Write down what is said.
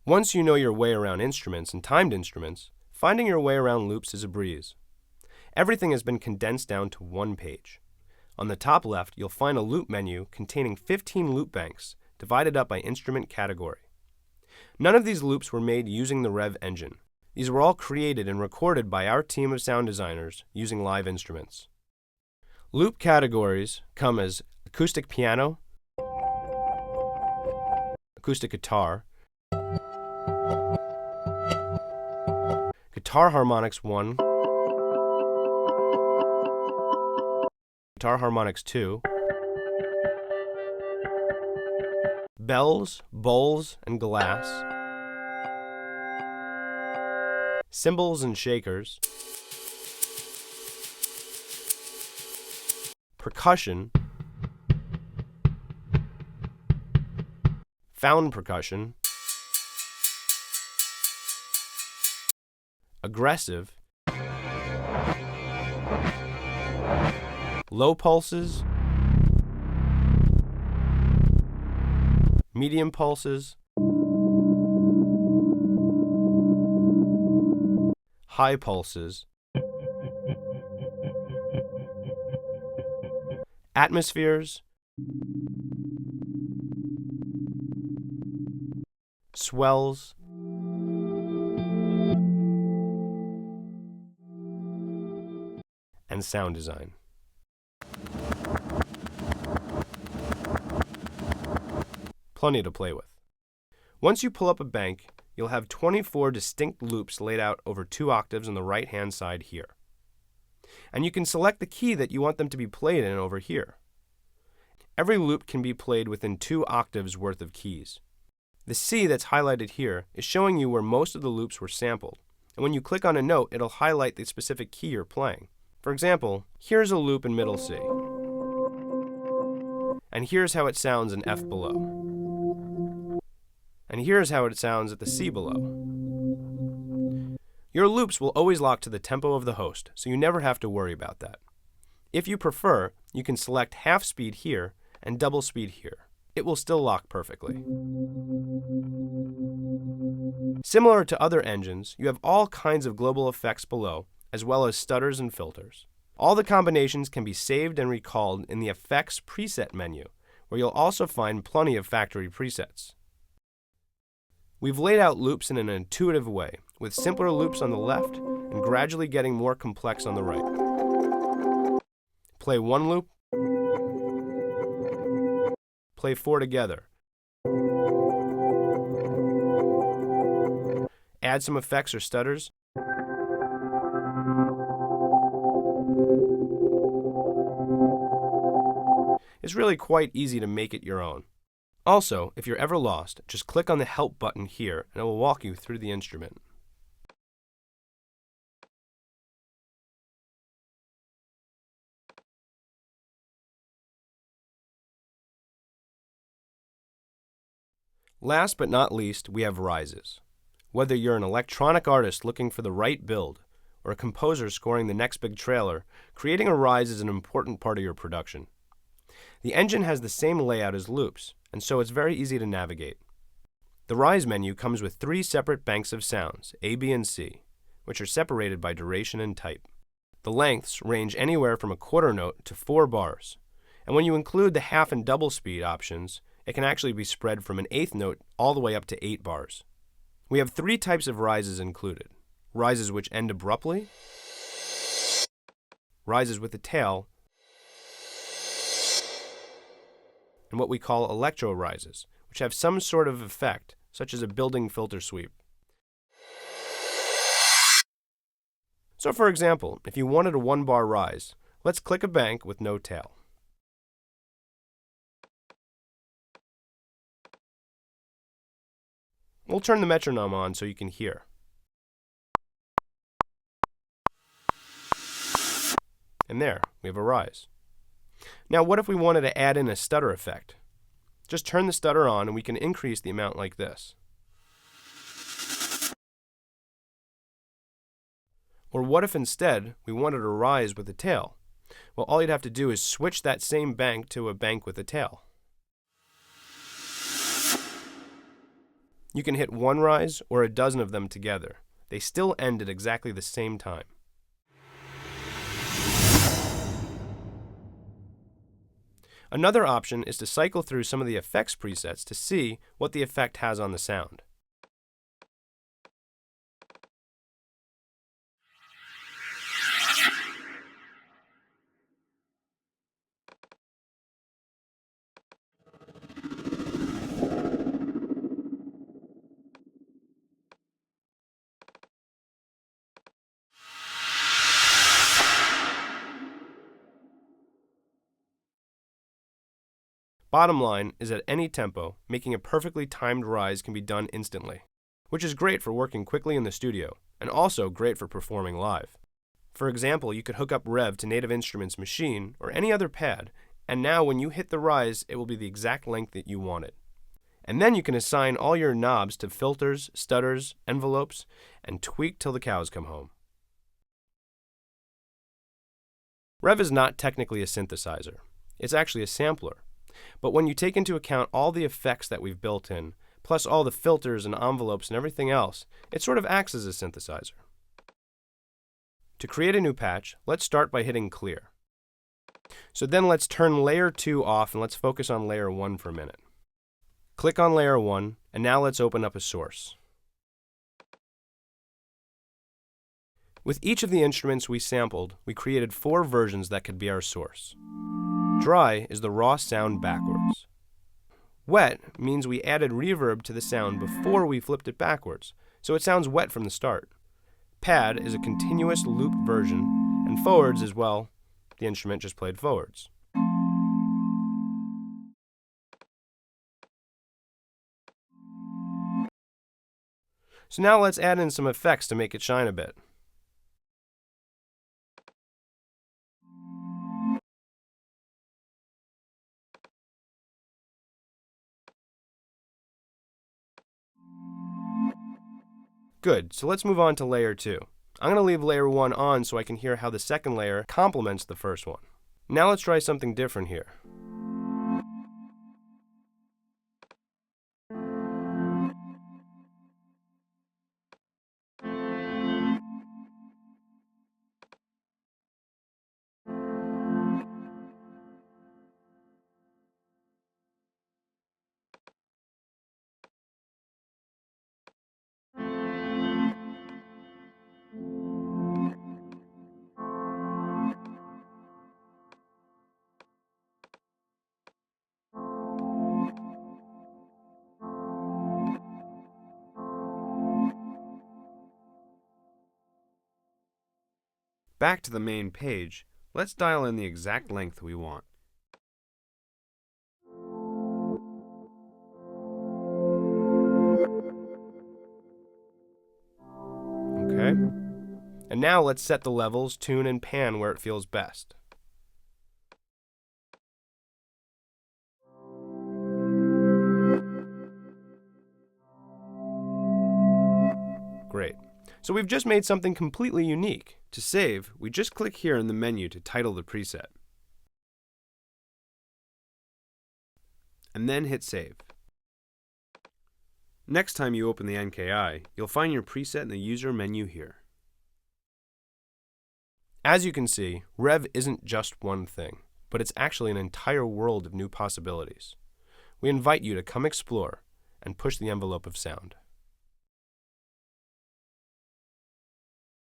Once you know your way around instruments and timed instruments, finding your way around loops is a breeze. Everything has been condensed down to one page. On the top left, you'll find a loop menu containing 15 loop banks divided up by instrument category. None of these loops were made using the REV engine. These were all created and recorded by our team of sound designers using live instruments. Loop categories come as acoustic piano, acoustic guitar, guitar harmonics 1, guitar harmonics 2, bells, bowls, and glass, cymbals and shakers, percussion, found percussion, aggressive, low pulses, medium pulses, high pulses, atmospheres, swells, and sound design. Plenty to play with. Once you pull up a bank, you'll have 24 distinct loops laid out over 2 octaves on the right-hand side here. And you can select the key that you want them to be played in over here. Every loop can be played within 2 octaves worth of keys. The C that's highlighted here is showing you where most of the loops were sampled, and when you click on a note, it'll highlight the specific key you're playing. For example, here's a loop in middle C, and here's how it sounds in F below. And here's how it sounds at the C below. Your loops will always lock to the tempo of the host, so you never have to worry about that. If you prefer, you can select half speed here and double speed here. It will still lock perfectly. Similar to other engines, you have all kinds of global effects below, as well as stutters and filters. All the combinations can be saved and recalled in the Effects Preset menu, where you'll also find plenty of factory presets. We've laid out loops in an intuitive way, with simpler loops on the left and gradually getting more complex on the right. Play one loop, play 4 together. Add some effects or stutters. It's really quite easy to make it your own. Also, if you're ever lost, just click on the Help button here and it will walk you through the instrument. Last but not least, we have rises. Whether you're an electronic artist looking for the right build, or a composer scoring the next big trailer, creating a rise is an important part of your production. The engine has the same layout as loops, and so it's very easy to navigate. The Rise menu comes with 3 separate banks of sounds, A, B, and C, which are separated by duration and type. The lengths range anywhere from a quarter note to 4 bars, and when you include the half and double speed options, it can actually be spread from an 1/8 note all the way up to 8 bars. We have 3 types of rises included: rises which end abruptly, rises with a tail, and what we call electro rises, which have some sort of effect, such as a building filter sweep. So for example, if you wanted a 1-bar rise, let's click a bank with no tail. We'll turn the metronome on so you can hear. And there, we have a rise. Now what if we wanted to add in a stutter effect? Just turn the stutter on and we can increase the amount like this. Or what if instead we wanted a rise with a tail? Well, all you'd have to do is switch that same bank to a bank with a tail. You can hit one rise or a dozen of them together. They still end at exactly the same time. Another option is to cycle through some of the effects presets to see what the effect has on the sound. Bottom line is at any tempo, making a perfectly timed rise can be done instantly, which is great for working quickly in the studio, and also great for performing live. For example, you could hook up REV to Native Instruments' machine or any other pad, and now when you hit the rise, it will be the exact length that you want it. And then you can assign all your knobs to filters, stutters, envelopes, and tweak till the cows come home. REV is not technically a synthesizer. It's actually a sampler. But when you take into account all the effects that we've built in, plus all the filters and envelopes and everything else, it sort of acts as a synthesizer. To create a new patch, let's start by hitting clear. So then let's turn layer 2 off and let's focus on layer 1 for a minute. Click on layer 1, and now let's open up a source. With each of the instruments we sampled, we created 4 versions that could be our source. Dry is the raw sound backwards. Wet means we added reverb to the sound before we flipped it backwards, so it sounds wet from the start. Pad is a continuous looped version, and forwards is, well, the instrument just played forwards. So now let's add in some effects to make it shine a bit. Good, so let's move on to layer 2. I'm going to leave layer 1 on so I can hear how the second layer complements the first one. Now let's try something different here. Back to the main page, let's dial in the exact length we want. Okay. And now let's set the levels, tune, and pan where it feels best. Great. So we've just made something completely unique. To save, we just click here in the menu to title the preset. And then hit save. Next time you open the NKI, you'll find your preset in the user menu here. As you can see, REV isn't just one thing, but it's actually an entire world of new possibilities. We invite you to come explore and push the envelope of sound.